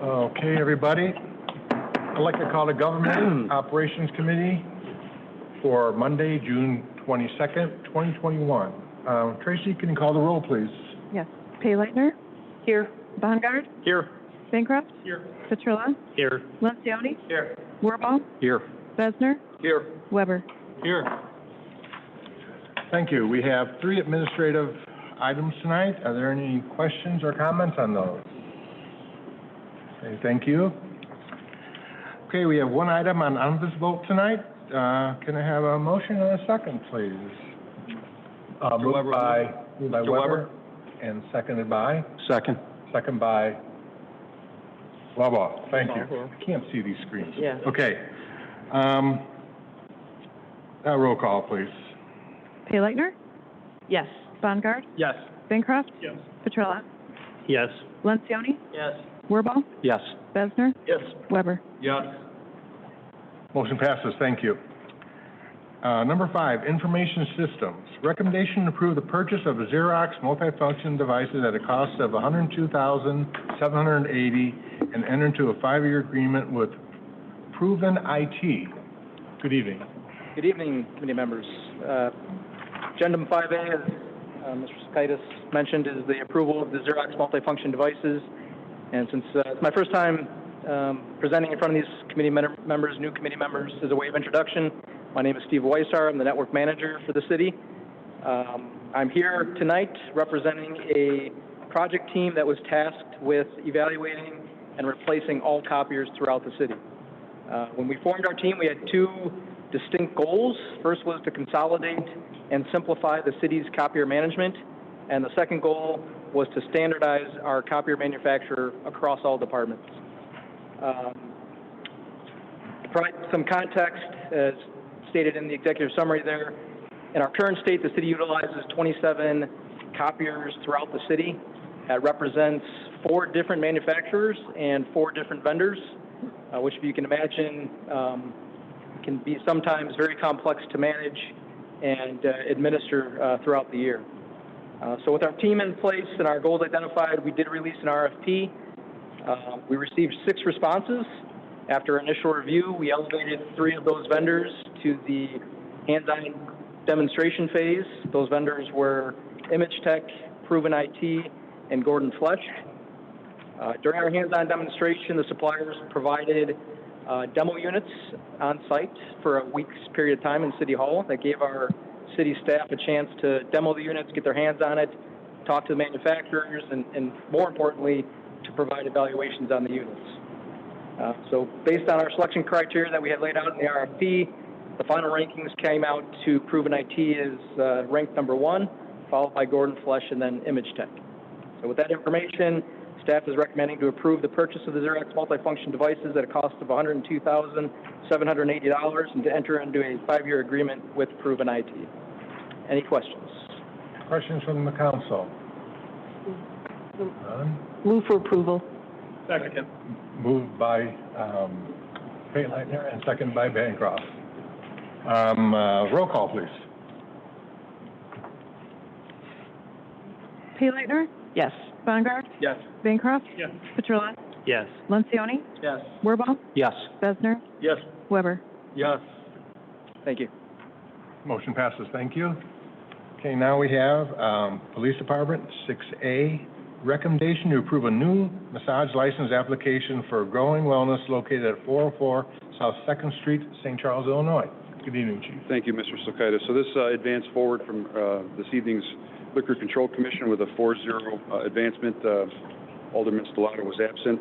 Okay, everybody. I'd like to call the Government Operations Committee for Monday, June 22nd, 2021. Tracy, can you call the roll, please? Yes. Payleitner? Here. Bongard? Here. Bancroft? Here. Petrilla? Here. Lencioni? Here. Wirball? Here. Besner? Here. Weber? Here. Thank you. We have 3 administrative items tonight. Are there any questions or comments on those? Okay, thank you. Okay, we have 1 item on unvis vote tonight. Can I have a motion and a second, please? Moved by Weber and seconded by? Second by Wirball. Thank you. I can't see these screens. Yeah. Okay. Roll call, please. Payleitner? Yes. Bongard? Yes. Bancroft? Yes. Petrilla? Yes. Lencioni? Yes. Wirball? Yes. Besner? Yes. Weber? Yes. Motion passes. Thank you. Number 5, information systems. Recommendation to approve the purchase of Xerox multifunction devices at a cost of $102,780 and enter into a 5-year agreement with Proven IT. Good evening. Good evening, committee members. Agenda 5A, as Mr. Sakaitis mentioned, is the approval of the Xerox multifunction devices. And since it's my first time presenting in front of these committee members, new committee members, as a way of introduction, my name is Steve Weissar. I'm the network manager for the city. I'm here tonight representing a project team that was tasked with evaluating and replacing all copiers throughout the city. When we formed our team, we had 2 distinct goals. First was to consolidate and simplify the city's copier management, and the second goal was to standardize our copier manufacturer across all departments. To provide some context, as stated in the executive summary there, in our current state, the city utilizes 27 copiers throughout the city. That represents 4 different manufacturers and 4 different vendors, which, if you can imagine, can be sometimes very complex to manage and administer throughout the year. So with our team in place and our goals identified, we did release an RFP. We received 6 responses. After initial review, we elevated 3 of those vendors to the hands-on demonstration phase. Those vendors were Image Tech, Proven IT, and Gordon Fletch. During our hands-on demonstration, the suppliers provided demo units on site for a week's period of time in City Hall. That gave our city staff a chance to demo the units, get their hands on it, talk to the manufacturers, and more importantly, to provide evaluations on the units. So based on our selection criteria that we had laid out in the RFP, the final rankings came out to Proven IT as ranked number 1, followed by Gordon Fletch and then Image Tech. So with that information, staff is recommending to approve the purchase of the Xerox multifunction devices at a cost of $102,780 and to enter into a 5-year agreement with Proven IT. Any questions? Questions from the council? None? Move for approval. Second. Moved by Payleitner and second by Bancroft. Roll call, please. Payleitner? Yes. Bongard? Yes. Bancroft? Yes. Petrilla? Yes. Lencioni? Yes. Wirball? Yes. Besner? Yes. Weber? Yes. Thank you. Motion passes. Thank you. Okay, now we have Police Department, 6A, recommendation to approve a new massage license application for Growing Wellness located at 404 South 2nd Street, St. Charles, Illinois. Good evening, Chief. Thank you, Mr. Sakaitis. So this advanced forward from this evening's Liquor Control Commission with a 4-0 advancement. Alderman Stellato was absent.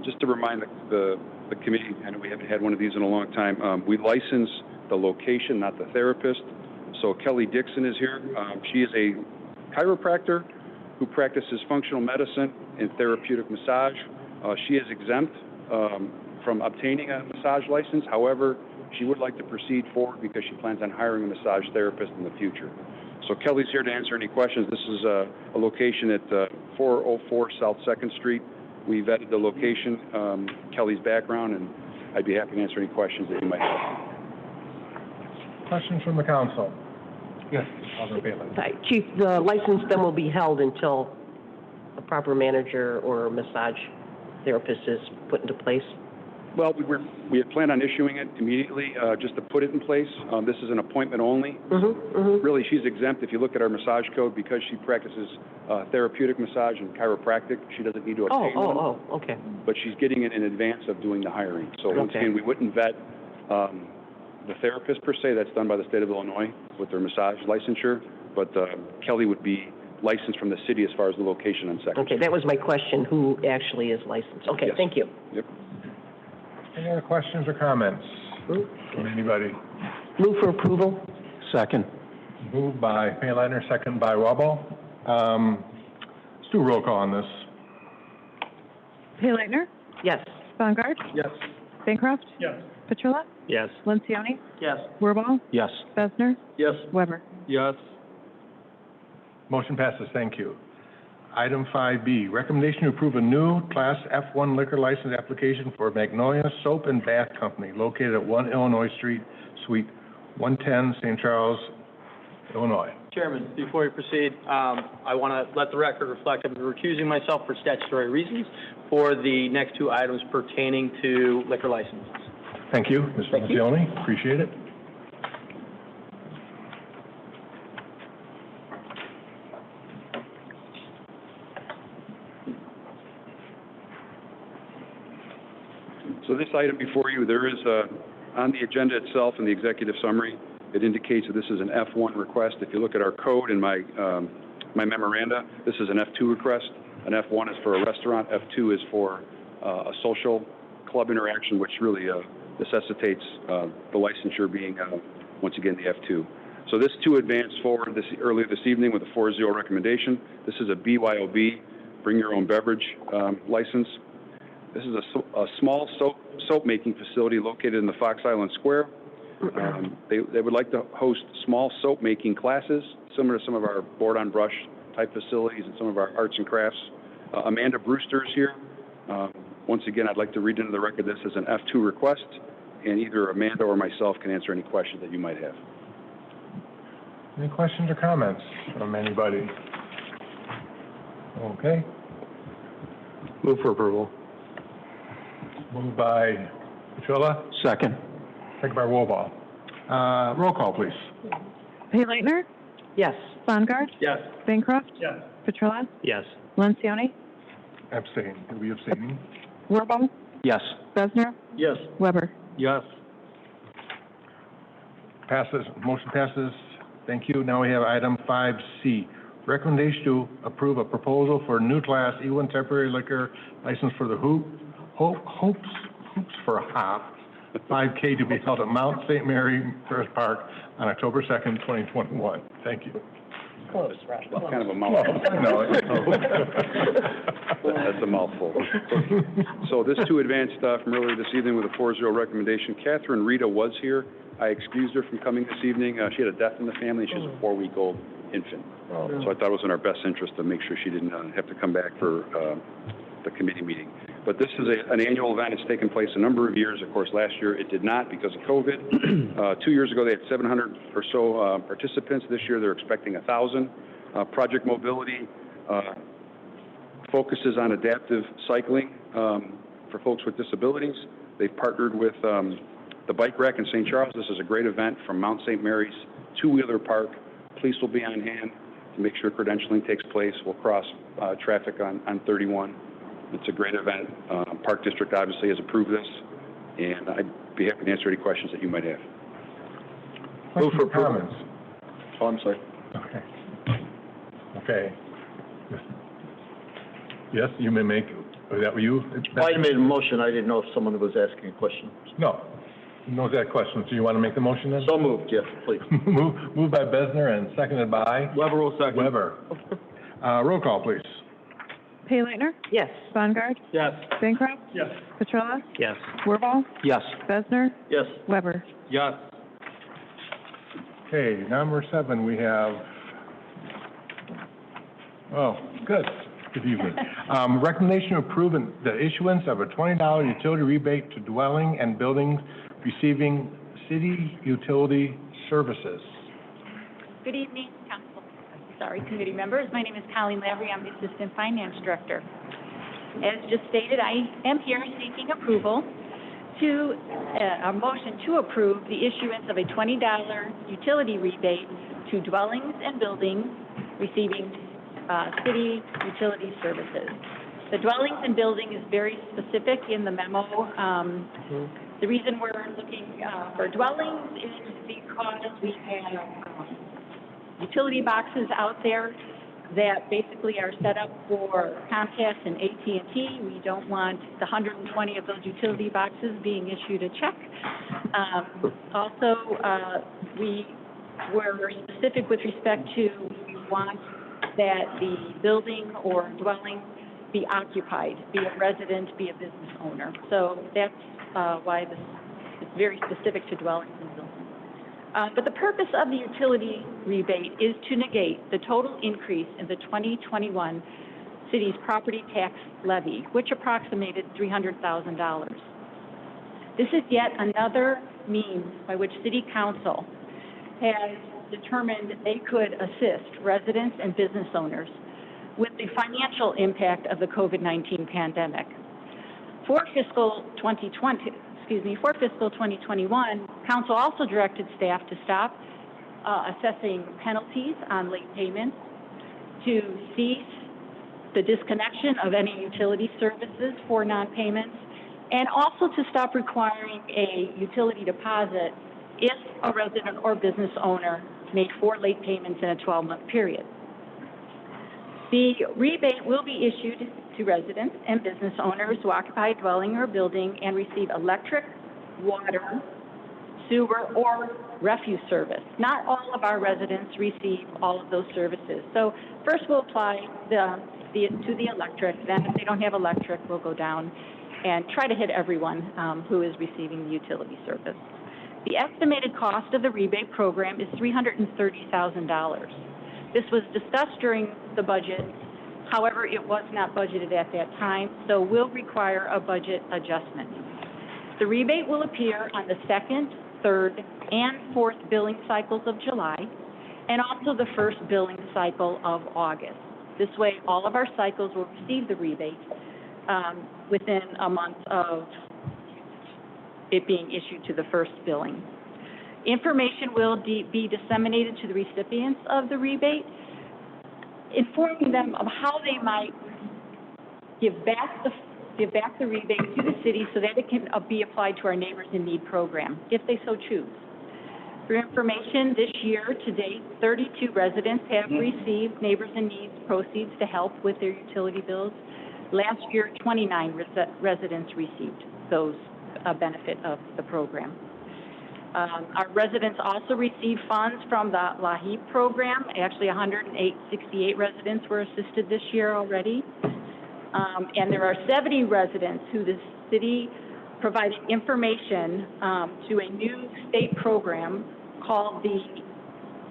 Just to remind the committee, I know we haven't had one of these in a long time, we license the location, not the therapist. So Kelly Dixon is here. She is a chiropractor who practices functional medicine and therapeutic massage. She is exempt from obtaining a massage license. However, she would like to proceed forward because she plans on hiring a massage therapist in the future. So Kelly's here to answer any questions. This is a location at 404 South 2nd Street. We vetted the location, Kelly's background, and I'd be happy to answer any questions that you might have. Questions from the council? Yes, Alderman Bailey. Hi, Chief, the license then will be held until a proper manager or massage therapist is put into place? Well, we had planned on issuing it immediately, just to put it in place. This is an appointment only. Really, she's exempt. If you look at our massage code, because she practices therapeutic massage and chiropractic, she doesn't need to obtain one. Okay. But she's getting it in advance of doing the hiring. So once Okay. again, we wouldn't vet the therapist per se. That's done by the state of Illinois with their massage licensure. But Kelly would be licensed from the city as far as the location on Second Okay, that was my question, who actually is licensed? Okay, Yes. thank you. Yep. Any other questions or comments from anybody? Move for approval? Second. Moved by Payleitner, second by Wubble. Let's do a roll call on this. Payleitner? Yes. Bongardt? Yes. Bancroft? Yes. Petrola? Yes. Lencioni? Yes. Wirball? Yes. Besner? Yes. Weber? Yes. Motion passes, thank you. Item 5B, recommendation to approve a new Class F1 liquor license application for Magnolia Soap and Bath Company located at 1 Illinois Street, Suite 110, St. Charles, Illinois. Chairman, before we proceed, I want to let the record reflect I'm recusing myself for statutory reasons for the next two items pertaining to liquor licenses. Thank you, Mr. Thank you. Lencioni, appreciate it. So this item before you, there is, on the agenda itself in the executive summary, it indicates that this is an F1 request. If you look at our code and my memoranda, this is an F2 request. An F1 is for a restaurant, F2 is for a social club interaction, which really necessitates the licensure being, once again, the F2. So this too advanced forward earlier this evening with a 4-0 recommendation. This is a BYOB, bring your own beverage license. This is a small soap making facility located in the Fox Island Square. They would like to host small soap making classes, similar to some of our board on brush type facilities and some of our arts and crafts. Amanda Brewster is here. Once again, I'd like to read into the record this as an F2 request, and either Amanda or myself can answer any questions that you might have. Any questions or comments from anybody? Okay, Move for approval. moved by Petrola, Second. second by Wubble. Roll call, please. Payleitner? Yes. Bongardt? Yes. Bancroft? Yes. Petrola? Yes. Lencioni? Abstain. Are we abstaining? Wirball? Yes. Besner? Yes. Weber? Yes. Passes, motion passes. Thank you. Now we have item 5C. Recommendation to approve a proposal for a new class E1 temporary liquor license for the Hoops for Hop 5K to be held at Mount St. Mary Forest Park on October 2nd, 2021. Thank you. Close, Rush. Kind of a mouthful. No, That's a mouthful. So this too advanced from earlier this evening with a 4-0 recommendation. Catherine Rita was here. I excused her from coming this evening. She had a death in the family, and she was a 4-week-old infant. So I thought it was in our best interest to make sure she didn't have to come back for the committee meeting. But this is an annual event. It's taken place a number of years. Of course, last year it did not because of COVID. 2 years ago, they had 700 or so participants. This year, they're expecting 1,000. Project Mobility focuses on adaptive cycling for folks with disabilities. They've partnered with the Bike Rack in St. Charles. This is a great event from Mount St. Mary's two-wheeler park. Police will be on hand to make sure credentialing takes place. We'll cross traffic on 31. It's a great event. Park District obviously has approved this, and I'd be happy to answer any questions that you might have. Move for comments. Oh, I'm sorry. Okay. Okay. Yes, you may make, was that you? I made a motion. I didn't know if someone was asking a question. No. Knows that question. So you want to make the motion then? So moved, yes, please. Moved by Besner and seconded by? Weber will second. Weber. Roll call, please. Payleitner? Yes. Bongardt? Yes. Bancroft? Yes. Petrola? Yes. Wirball? Yes. Besner? Yes. Weber? Yes. Okay, number 7, we have, oh, good evening. Recommendation to approve the issuance of a $20 utility rebate to dwelling and buildings receiving city utility services. Good evening, committee members. My name is Colleen Lavery. I'm the Assistant Finance Director. As just stated, I am here seeking approval to, a motion to approve the issuance of a $20 utility rebate to dwellings and buildings receiving city utility services. The dwellings and building is very specific in the memo. The reason we're looking for dwellings is because we have utility boxes out there that basically are set up for Comcast and AT&T. We don't want the 120 of those utility boxes being issued a check. Also, we were specific with respect to we want that the building or dwelling be occupied, be a resident, be a business owner. So that's why this is very specific to dwellings and buildings. But the purpose of the utility rebate is to negate the total increase in the 2021 city's property tax levy, which approximated $300,000. This is yet another means by which City Council has determined they could assist residents and business owners with the financial impact of the COVID-19 pandemic. For fiscal 2021, Council also directed staff to stop assessing penalties on late payments, to cease the disconnection of any utility services for non-payments, and also to stop requiring a utility deposit if a resident or business owner made 4 late payments in a 12-month period. The rebate will be issued to residents and business owners who occupy a dwelling or building and receive electric, water, sewer, or refuse service. Not all of our residents receive all of those services. So first we'll apply to the electric, then if they don't have electric, we'll go down and try to hit everyone who is receiving the utility service. The estimated cost of the rebate program is $330,000. This was discussed during the budget. However, it was not budgeted at that time, so will require a budget adjustment. The rebate will appear on the 2nd, 3rd, and 4th billing cycles of July, and also the 1st billing cycle of August. This way, all of our cycles will receive the rebate within a month of it being issued to the 1st billing. Information will be disseminated to the recipients of the rebate, informing them of how they might give back the rebate to the city so that it can be applied to our Neighbors in Need program, if they so choose. For information, this year to date, 32 residents have received Neighbors in Need proceeds to help with their utility bills. Last year, 29 residents received those benefit of the program. Our residents also received funds from the LAHEEP program. Actually, 168 residents were assisted this year already. And there are 70 residents who the city provided information to a new state program called the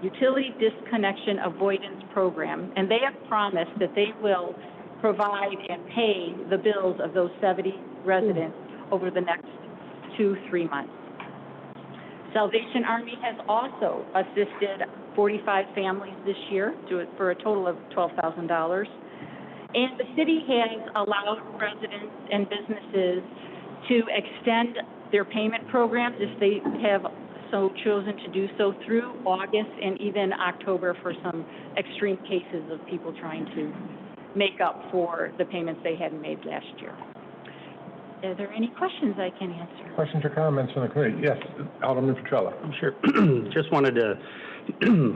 Utility Disconnection Avoidance Program. And they have promised that they will provide and pay the bills of those 70 residents over the next 2-3 months. Salvation Army has also assisted 45 families this year for a total of $12,000. And the city has allowed residents and businesses to extend their payment programs if they have so chosen to do so through August and even October for some extreme cases of people trying to make up for the payments they hadn't made last year. Are there any questions I can answer? Questions or comments from the committee? Yes, Alderman Petrella. I'm sure. Just wanted to,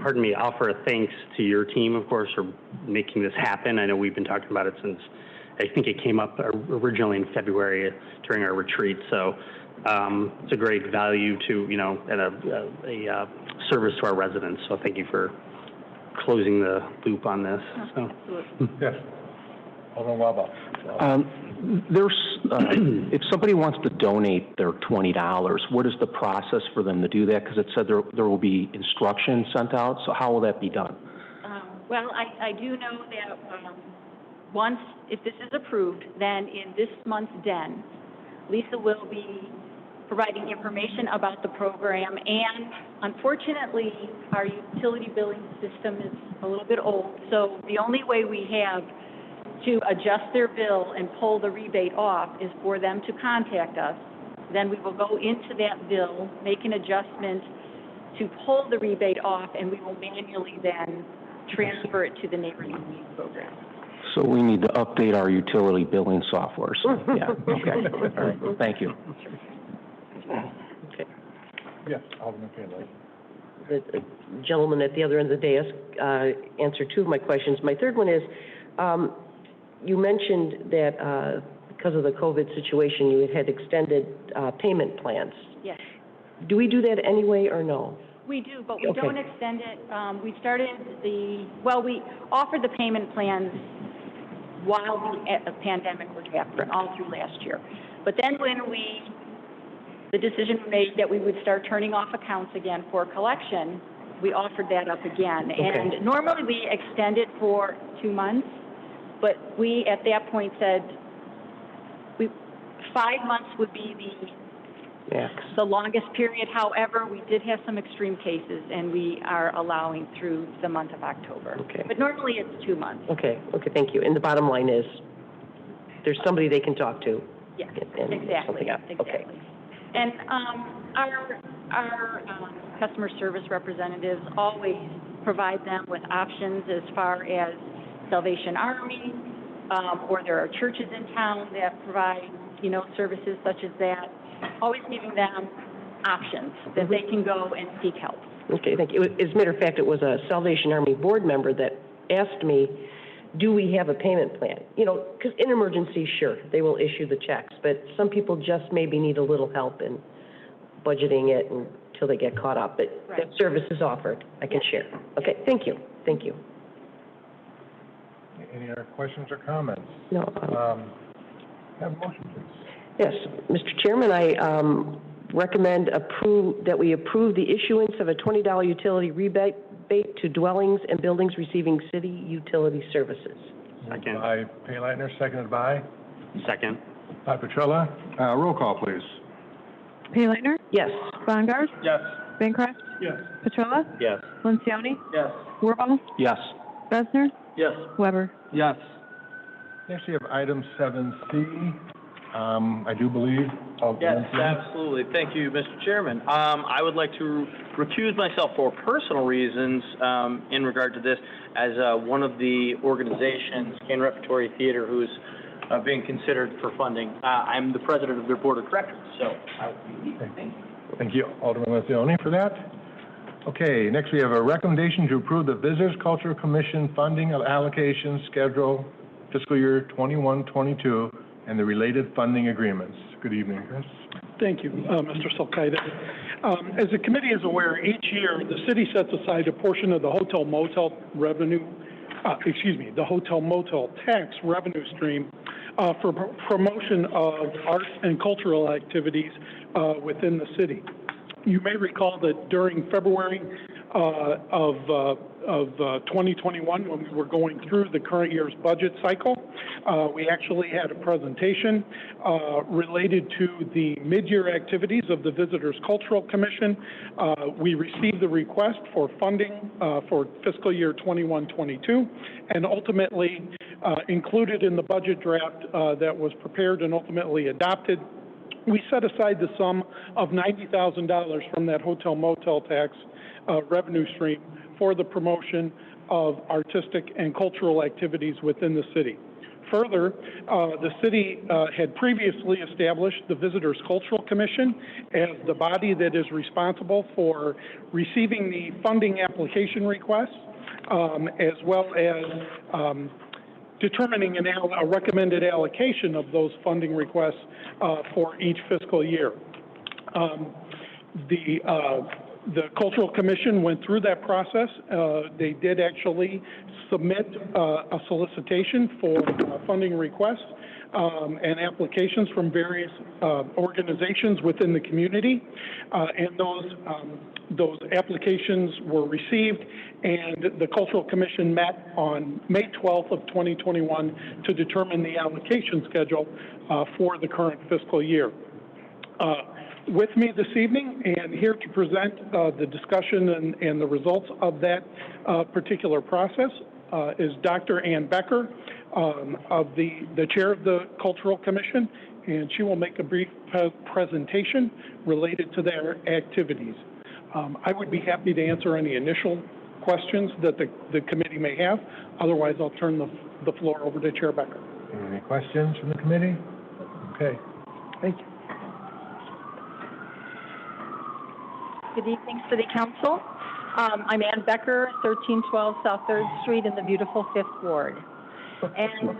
pardon me, offer a thanks to your team, of course, for making this happen. I know we've been talking about it since, I think it came up originally in February during our retreat. So it's a great value to, and a service to our residents. So thank you for closing the loop on this. So. Absolutely. Yes. Alderman Waba. If somebody wants to donate their $20, what is the process for them to do that? Because it said there will be instructions sent out, so how will that be done? Well, I do know that once, if this is approved, then in this month's den, Lisa will be providing information about the program, and unfortunately, our utility billing system is a little bit old, so the only way we have to adjust their bill and pull the rebate off is for them to contact us. Then we will go into that bill, make an adjustment to pull the rebate off, and we will manually then transfer it to the neighborhood relief program. So we need to update our utility billing software. So, yeah, okay, all right, thank you. Okay. Yes, Alderman Taylor. The gentleman at the other end of the dais answered two of my questions. My third one is, you mentioned that because of the COVID situation, you had extended payment plans. Yes. Do we do that anyway or no? We do, but we Okay. don't extend it. We started we offered the payment plans while the pandemic was happening, all through last year. But then when the decision was made that we would start turning off accounts again for collection, we offered that up again. Okay. And normally we extend it for 2 months, but we at that point said 5 months would be the longest period. However, we did have some extreme cases, and we are allowing through the month of October. Okay. But normally it's 2 months. Okay, thank you. And the bottom line is, there's somebody they can talk to. Yes, and exactly, something else. Okay. exactly. And our customer service representatives always provide them with options as far as Salvation Army, or there are churches in town that provide, services such as that. Always giving them options that they can go and seek help. Okay, thank you. As a matter of fact, it was a Salvation Army board member that asked me, do we have a payment plan? Because in emergencies, sure, they will issue the checks, but some people just maybe need a little help in budgeting it until they get caught up. But Right. that service is offered, I can share. Okay, thank you. Any other questions or comments? No, Have a motion, please. yes, Mr. Chairman, I recommend that we approve the issuance of a $20 utility rebate to dwellings and buildings receiving city utility services. Second. Moved by Payleitner, seconded by Second. Petrella. Roll call, please. Payleitner? Yes. Bongard? Yes. Bancroft? Yes. Petrella? Yes. Lencioni? Yes. Wirball? Yes. Besner? Yes. Weber? Yes. Next, we have item 7C. I do believe. Yes, absolutely. Thank you, Mr. Chairman. I would like to recuse myself for personal reasons in regard to this as one of the organizations, Kane Repertory Theater, who's being considered for funding. I'm the president of their board of directors, so I will be leaving. Thank you. Thank you, Alderman Lencioni, for that. Okay, next we have a recommendation to approve the Visitors Cultural Commission funding allocation schedule fiscal year 21-22 and the related funding agreements. Good evening, Chris. Thank you, Mr. Sulkaitis. As the committee is aware, each year the city sets aside a portion of the hotel motel revenue, the hotel motel tax revenue stream for promotion of arts and cultural activities within the city. You may recall that during February of 2021, when we were going through the current year's budget cycle, we actually had a presentation related to the mid-year activities of the Visitors Cultural Commission. We received the request for funding for fiscal year 21-22, and ultimately included in the budget draft that was prepared and ultimately adopted. We set aside the sum of $90,000 from that hotel motel tax revenue stream for the promotion of artistic and cultural activities within the city. Further, the city had previously established the Visitors Cultural Commission as the body that is responsible for receiving the funding application requests, as well as determining a recommended allocation of those funding requests for each fiscal year. The Cultural Commission went through that process. They did actually submit a solicitation for funding requests and applications from various organizations within the community, and those applications were received, and the Cultural Commission met on May 12th of 2021 to determine the allocation schedule for the current fiscal year. With me this evening and here to present the discussion and the results of that particular process is Dr. Ann Becker, of the chair of the Cultural Commission, and she will make a brief presentation related to their activities. I would be happy to answer any initial questions that the committee may have. Otherwise, I'll turn the floor over to Chair Becker. Any questions from the committee? Okay, thank you. Good evening, City Council. I'm Ann Becker, 1312 South 3rd Street in the beautiful 5th Ward. And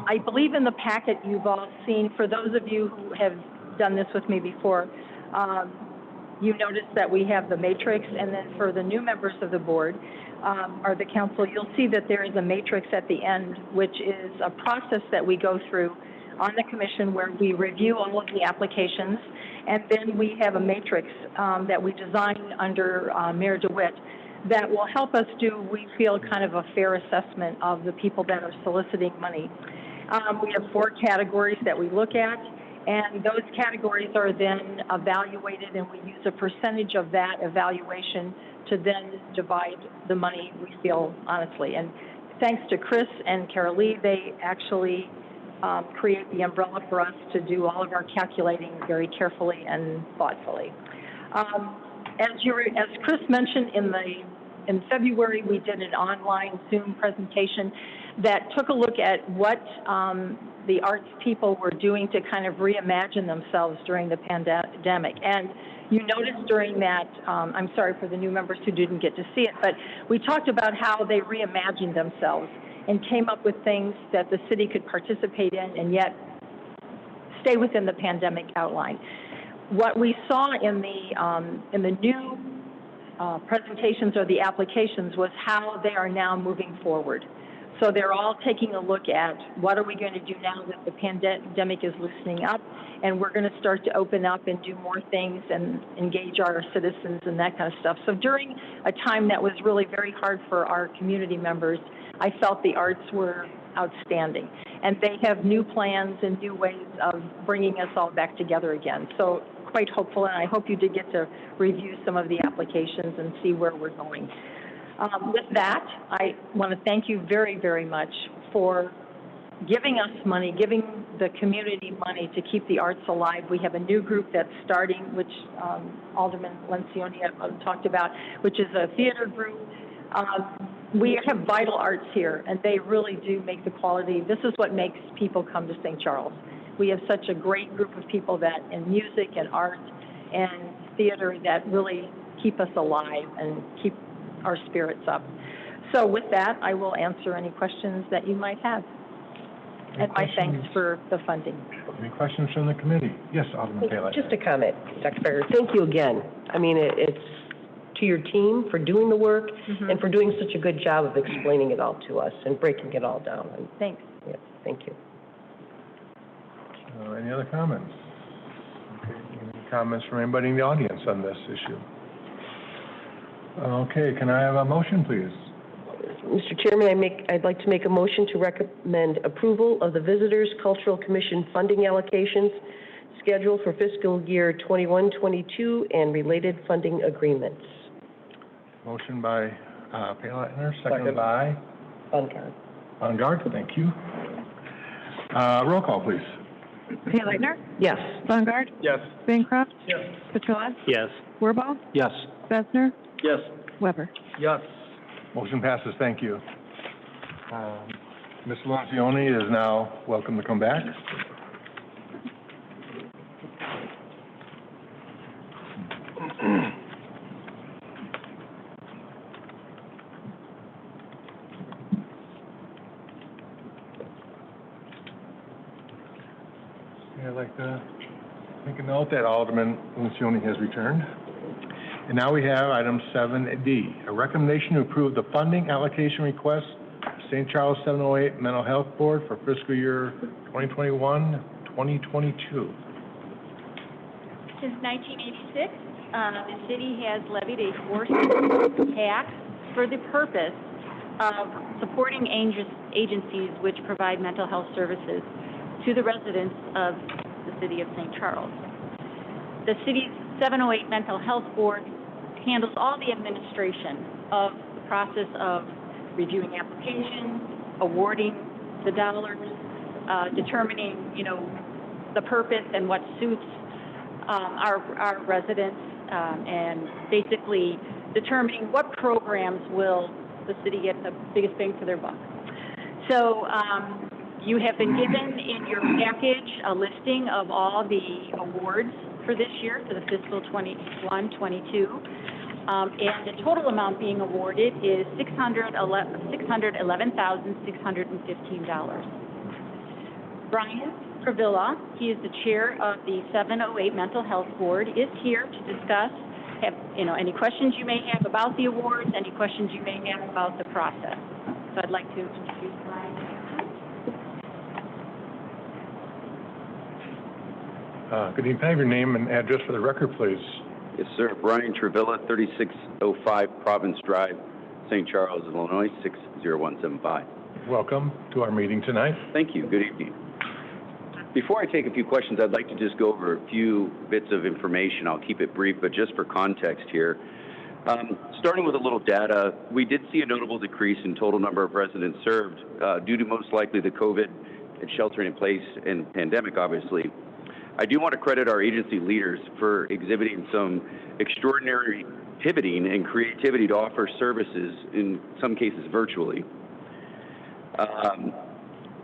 I believe in the packet you've all seen, for those of you who have done this with me before, you notice that we have the matrix, and then for the new members of the board or the council, you'll see that there is a matrix at the end, which is a process that we go through on the commission where we review all of the applications, and then we have a matrix that we design under Mayor DeWitt that will help us do, we feel, kind of a fair assessment of the people that are soliciting money. We have 4 categories that we look at, and those categories are then evaluated, and we use a percentage of that evaluation to then divide the money, we feel, honestly. And thanks to Chris and Carol Lee, they actually create the umbrella for us to do all of our calculating very carefully and thoughtfully. As Chris mentioned, in February, we did an online Zoom presentation that took a look at what the arts people were doing to kind of reimagine themselves during the pandemic. And you noticed during that, I'm sorry for the new members who didn't get to see it, but we talked about how they reimagined themselves and came up with things that the city could participate in and yet stay within the pandemic outline. What we saw in the new presentations or the applications was how they are now moving forward. So they're all taking a look at what are we going to do now that the pandemic is loosening up, and we're going to start to open up and do more things and engage our citizens and that kind of stuff. So during a time that was really very hard for our community members, I felt the arts were outstanding. And they have new plans and new ways of bringing us all back together again. So quite hopeful, and I hope you did get to review some of the applications and see where we're going. With that, I want to thank you very, very much for giving us money, giving the community money to keep the arts alive. We have a new group that's starting, which Alderman Lencioni talked about, which is a theater group. We have vital arts here, and they really do make the quality. This is what makes people come to St. Charles. We have such a great group of people that in music and art and theater that really keep us alive and keep our spirits up. So with that, I will answer any questions that you might have. And my thanks for the funding. Any questions from the committee? Yes, Alderman Taylor. Just a comment, Dr. Becker. Thank you again. I mean, it's to your team for doing the work and for doing such a good job of explaining it all to us and breaking it all down. And thanks. Yeah, thank you. Any other comments? Okay, any comments from anybody in the audience on this issue? Okay, can I have a motion, please? Mr. Chairman, I'd like to make a motion to recommend approval of the Visitors Cultural Commission funding allocations scheduled for fiscal year 21-22 and related funding agreements. Motion by Payleitner, seconded by? Bongard, thank you. Roll call, please. Payleitner? Yes. Bongard? Yes. Bancroft? Yes. Petrelli? Yes. Wirball? Yes. Besner? Yes. Weber? Yes. Motion passes, thank you. Ms. Lencioni is now welcome to come back. I'd like to make a note that Alderman Lencioni has returned. And now we have item 7D, a recommendation to approve the funding allocation request for St. Charles 708 Mental Health Board for fiscal year 2021-2022. Since 1986, the city has levied a forced tax for the purpose of supporting agencies which provide mental health services to the residents of the city of St. Charles. The city's 708 Mental Health Board handles all the administration of the process of reviewing applications, awarding the dollars, determining, you know, the purpose and what suits our residents, and basically determining what programs will the city get the biggest bang for their buck. So you have been given in your package a listing of all the awards for this year, for the fiscal 21-22. And the total amount being awarded is $611,615. Brian Travilla, he is the chair of the 708 Mental Health Board, is here to discuss, any questions you may have about the awards, any questions you may have about the process. So I'd like to introduce Brian. Good evening. Can I have your name and address for the record, please? Yes, sir. Brian Travilla, 3605 Province Drive, St. Charles, Illinois, 60175. Welcome to our meeting tonight. Thank you. Good evening. Before I take a few questions, I'd like to just go over a few bits of information. I'll keep it brief, but just for context here. Starting with a little data, we did see a notable decrease in total number of residents served due to most likely the COVID and sheltering in place and pandemic, obviously. I do want to credit our agency leaders for exhibiting some extraordinary pivoting and creativity to offer services, in some cases virtually.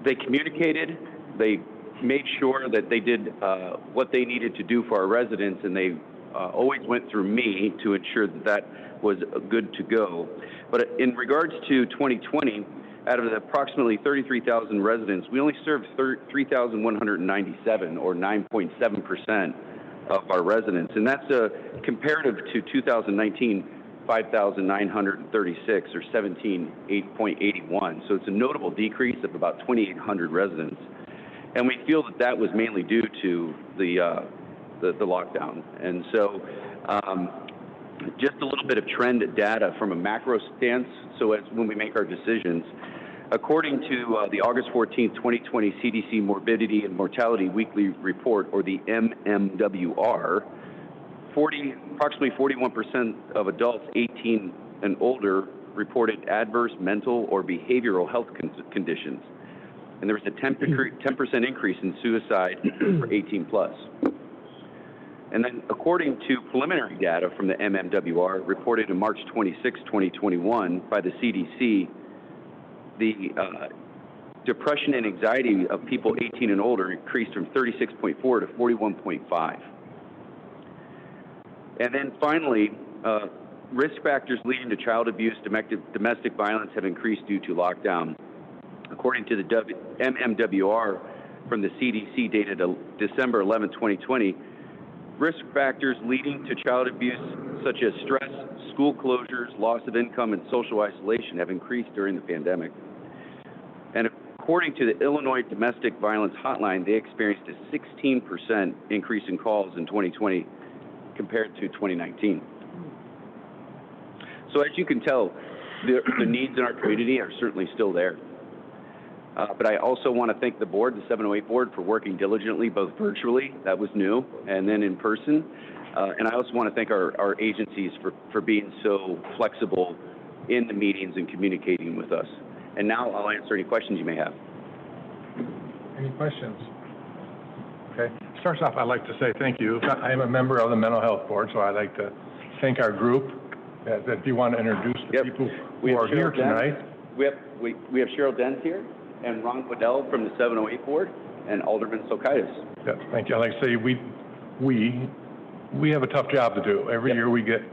They communicated, they made sure that they did what they needed to do for our residents, and they always went through me to ensure that that was good to go. But in regards to 2020, out of the approximately 33,000 residents, we only served 3,197, or 9.7% of our residents. And that's comparative to 2019, 5,936, or 8.81. So it's a notable decrease of about 2,800 residents. And we feel that that was mainly due to the lockdown. And so just a little bit of trend data from a macro stance, so as when we make our decisions. According to the August 14th, 2020 CDC Morbidity and Mortality Weekly Report, or the MMWR, approximately 41% of adults 18 and older reported adverse mental or behavioral health conditions. And there was a 10% increase in suicide for 18 plus. And then according to preliminary data from the MMWR reported on March 26, 2021 by the CDC, the depression and anxiety of people 18 and older increased from 36.4 to 41.5. And then finally, risk factors leading to child abuse, domestic violence have increased due to lockdown. According to the MMWR from the CDC dated December 11, 2020, risk factors leading to child abuse such as stress, school closures, loss of income, and social isolation have increased during the pandemic. And according to the Illinois Domestic Violence Hotline, they experienced a 16% increase in calls in 2020 compared to 2019. So as you can tell, the needs in our community are certainly still there. But I also want to thank the board, the 708 board, for working diligently, both virtually, that was new, and then in person. And I also want to thank our agencies for being so flexible in the meetings and communicating with us. And now I'll answer any questions you may have. Any questions? Okay. Starts off, I'd like to say thank you. I am a member of the Mental Health Board, so I'd like to thank our group. If you want to introduce the people who are here tonight. We have Cheryl Dens here, and Ron Quidell from the 708 board, and Alderman Sokaitis. Yes, thank you. I'd like to say we have a tough job to do. Every year we get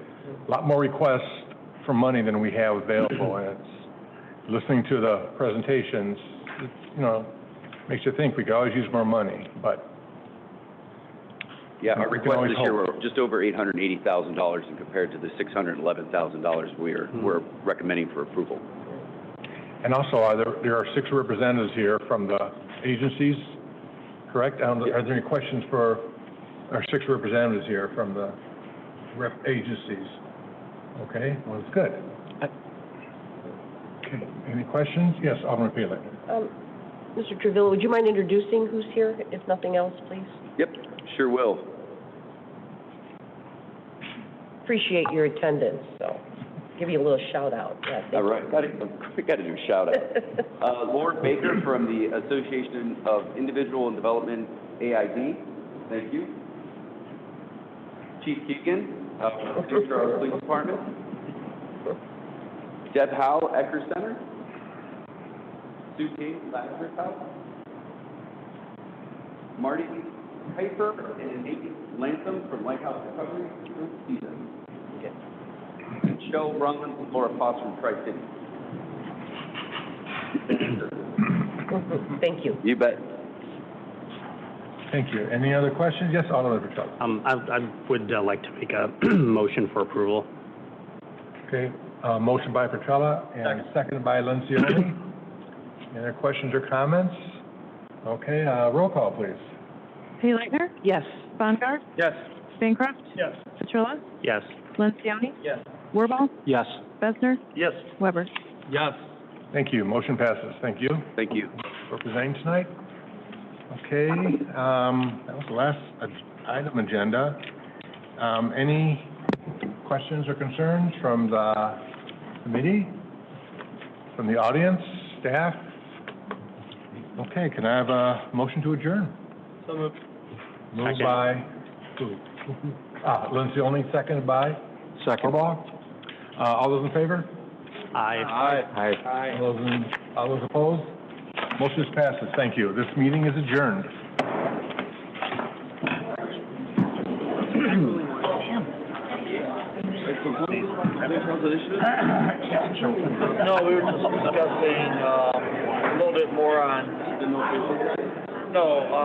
a lot more requests for money than we have available, and it's listening to the presentations, makes you think we could always use more money, but yeah, our request this year were just over $880,000 and compared to the $611,000 we're recommending for approval. And also, there are 6 representatives here from the agencies, correct? Are there any questions for our 6 representatives here from the agencies? Okay, well, it's good. Okay, any questions? Yes, Alderman Peeler. Mr. Travilla, would you mind introducing who's here, if nothing else, please? Yep, sure will. Appreciate your attendance, so. give you a little shout out. Yeah, thank All you. right, we got to do a shout out. Lord Baker from the Association of Individual and Development, AID, thank you. Chief Keegan, St. Charles Police Department. Deb Howe, Ecker Center. Sue King, Lazarus House. Marty Piper and Nate Lantham from Lighthouse Recovery Group, Season. Michelle Brunlin and Laura Foss from Tri-City. Thank you. You bet. Thank you. Any other questions? Yes, Alderman Patel. I would like to make a motion for approval. Okay, motion by Petrella and seconded by Lencioni. Any other questions or comments? Okay, roll call, please. Pay Lightner? Yes. Bongar? Yes. Bancroft? Yes. Petrella? Yes. Lencioni? Yes. Wirball? Yes. Besser? Yes. Weber? Yes. Thank you. Motion passes. Thank you Thank you. for presenting tonight. Okay, that was the last item agenda. Any questions or concerns from the committee, from the audience, staff? Okay, can I have a motion to adjourn? So moved. Moved by, Lencioni, seconded by? Second. Wirball? All those in favor? Aye. Aye. All those opposed? Motion passes. Thank you. This meeting is adjourned. No, we were just discussing, a little bit more on, no,